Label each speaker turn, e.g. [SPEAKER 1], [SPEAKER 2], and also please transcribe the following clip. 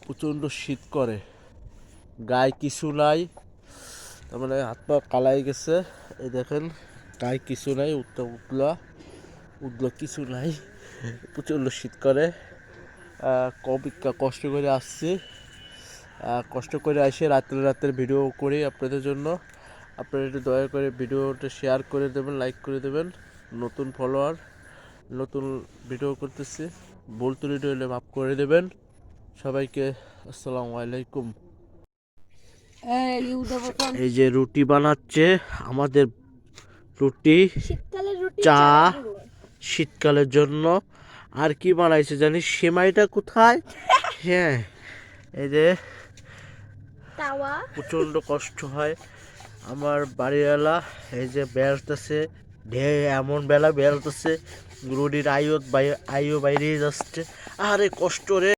[SPEAKER 1] প্রচণ্ড শীত করে, গায়ে কিছু নাই, তার মানে হাত পা কালাই গেছে। এই দেখেন গায়ে কিছু নাই, উঠলো কিছু নাই, প্রচণ্ড শীত করে। কষ্ট করে আসছি, কষ্ট করে এসে রাত্রে ভিডিও করি আপনাদের জন্য। আপনারা একটু দয়া করে ভিডিওটা শেয়ার করে দেবেন, লাইক করে দেবেন। নতুন ফলোয়ার, নতুন ভিডিও করতেছি, ভুল ত্রুটি হলে মাফ করে দেবেন। সবাইকে আসসালামু আলাইকুম। এই যে রুটি বানাচ্ছে আমাদের, রুটি চা শীতকালের জন্য। আর কি বানাইছে জানি, সেমাইটা কোথায়? হ্যাঁ, এই যে প্রচণ্ড কষ্ট হয় আমার বাড়িওয়ালা। এই যে বেড়াতেছে, এমন বেলা বেড়াতেছে, রুটির আয়ু বাইরে যাচ্ছে। আরে কষ্ট রে।